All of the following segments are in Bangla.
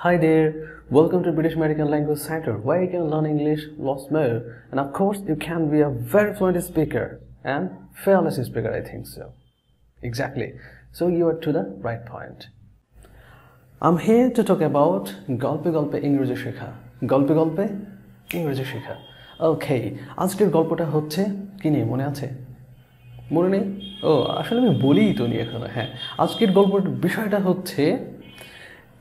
Hi there, welcome to British American Language Center, where you can learn English lots more, and of course you can be a very fluent speaker and fearless speaker, I think so. Exactly, so you are to the right point. I'm here to talk about গল্পে গল্পে ইংরেজি শেখা। গল্পে গল্পে ইংরেজি শেখা। ওকে, আজকের গল্পটা হচ্ছে কি নিয়ে মনে আছে? মনে নেই? ও আসলে আমি বলিই তো নি এখনো। হ্যাঁ, আজকের গল্পের বিষয়টা হচ্ছে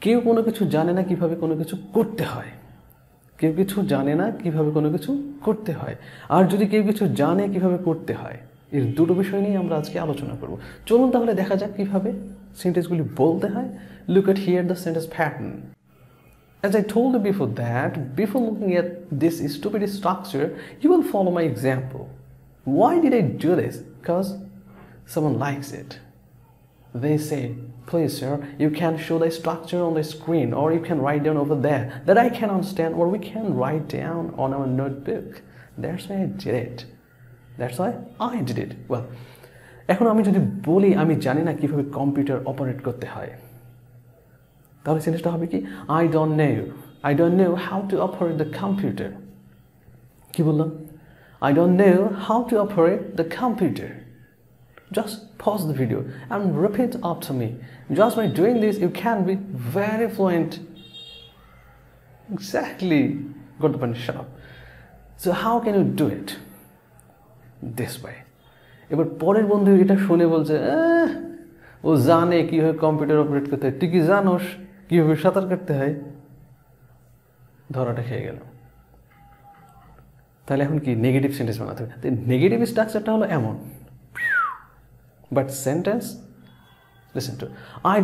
কেউ কোনো কিছু জানে না কিভাবে কোনো কিছু করতে হয়। কেউ কিছু জানে না কিভাবে কোনো কিছু করতে হয়, আর যদি কেউ কিছু জানে কিভাবে করতে হয়, এর দুটো বিষয় নিয়ে আমরা আজকে আলোচনা করব। চলুন তাহলে দেখা যাক কিভাবে সেন্টেন্সগুলি বলতে হয়। Look at here the sentence pattern. As I told you before that, before looking at this stupid structure, you will follow my example. Why did I do this? Because someone likes it. They say, please sir, you can show the structure on the screen, or you can write down over there that I can understand, or we can write down on our notebook. That's why I did it. That's why I did it. Well, এখন আমি যদি বলি আমি জানি না কিভাবে কম্পিউটার অপারেট করতে হয়, তাহলে সেন্টেন্সটা হবে কি? I don't know how to operate the computer. কি বললাম? I don't know how to operate the computer. Just pause the video and repeat after me. Just by doing this, you can be very fluent. Exactly. Got the point, shut up. So how can you do it? This way. এবার পরের বন্ধু এটা শুনে বলছে, ও জানে কিভাবে কম্পিউটার অপারেট করতে হয়, তুই কি জানোস কিভাবে সাঁতার কাটতে হয়? ধরাটা খেয়ে গেল। তাহলে এখন কি নেগেটিভ সেন্টেন্স বানাতে হবে। নেগেটিভ স্ট্রাকচারটা হলো এমন, but sentence, listen to, I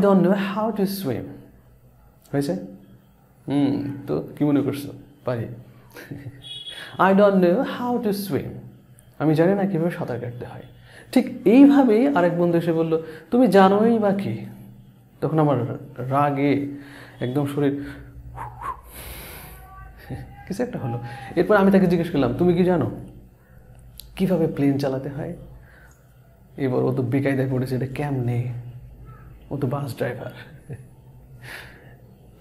don't know how to swim. হয়েছে? তো কি মনে করছো? পারি। I don't know how to swim. আমি জানি না কিভাবে সাঁতার কাটতে হয়। ঠিক এইভাবেই আরেক বন্ধু এসে বলল, তুমি জানোই বা কি? তখন আমার রাগে একদম শরীর কিছু একটা হলো। এরপর আমি তাকে জিজ্ঞেস করলাম, তুমি কি জানো কিভাবে প্লেন চালাতে হয়? এবার ও তো বেকায়দায় পড়েছে, এটা কেমনে? ও তো বাস ড্রাইভার।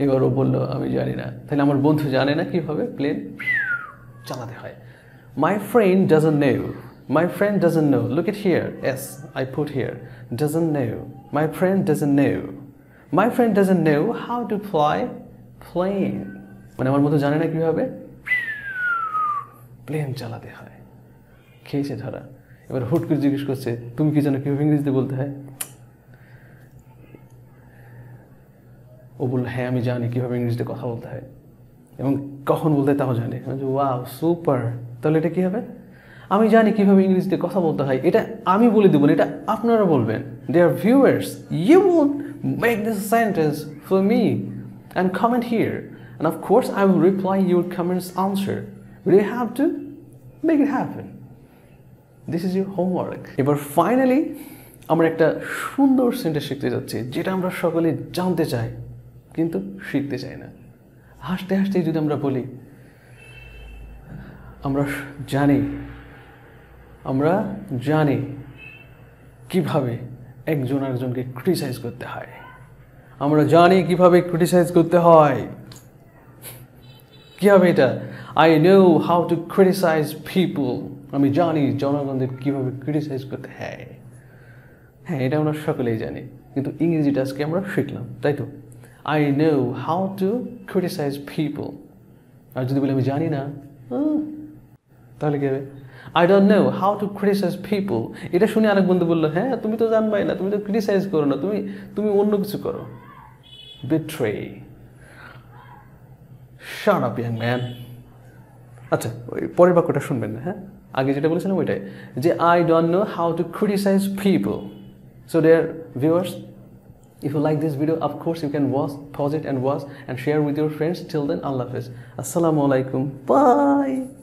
এবার ও বললো আমি জানি না। তাহলে আমার বন্ধু জানে না কিভাবে প্লেন চালাতে হয়। My friend doesn't know. Look at here. Yes, I put here. Doesn't know. My friend doesn't know. My friend doesn't know how to fly plane. মানে আমার বন্ধু জানে না কিভাবে প্লেন চালাতে হয়। খেয়েছে ধরা। এবার হুট করে জিজ্ঞেস করছে, তুমি কি জানো কিভাবে ইংরেজিতে বলতে হয়? ও বলল, হ্যাঁ আমি জানি কিভাবে ইংরেজিতে কথা বলতে হয় এবং কখন বলতে হয় তাও জানি। ওয়াও সুপার, তাহলে এটা কি হবে? আমি জানি কিভাবে ইংরেজিতে কথা বলতে হয়, এটা আমি বলে দেবো, এটা আপনারা বলবেন। Dear viewers, you won't make this sentence for me and comment here, and of course I will reply your comments answer, but you have to make it happen. This is your homework. এবার ফাইনালি আমরা একটা সুন্দর সেন্টেন্স শিখতে যাচ্ছি, যেটা আমরা সকলে জানতে চাই কিন্তু শিখতে চাই না। হাসতে হাসতে যদি আমরা বলি, আমরা জানি কিভাবে একজন আরেকজনকে ক্রিটিসাইজ করতে হয়। আমরা জানি কিভাবে ক্রিটিসাইজ করতে হয়। কি হবে এটা? I know how to criticize people. আমি জানি জনগণদের কিভাবে ক্রিটিসাইজ করতে হয়। হ্যাঁ, এটা আমরা সকলেই জানি, কিন্তু ইংরেজিটা আজকে আমরা শিখলাম, তাই তো? I know how to criticize people. আর যদি বলি আমি জানি না, তাহলে কি হবে? I don't know how to criticize people. এটা শুনে আরেক বন্ধু বললো, হ্যাঁ তুমি তো জানবাই না, তুমি তো ক্রিটিসাইজ করো না, তুমি অন্য কিছু করো। Betray. Shut up young man. আচ্ছা, ওই পরের বাক্যটা শুনবেন না, হ্যাঁ? আগে যেটা বলেছিলাম ওইটাই, যে I don't know how to criticize people. So dear viewers, if you like this video, of course you can pause it and watch and share with your friends. Till then, Allah Hafiz. Assalamu alaikum. Bye.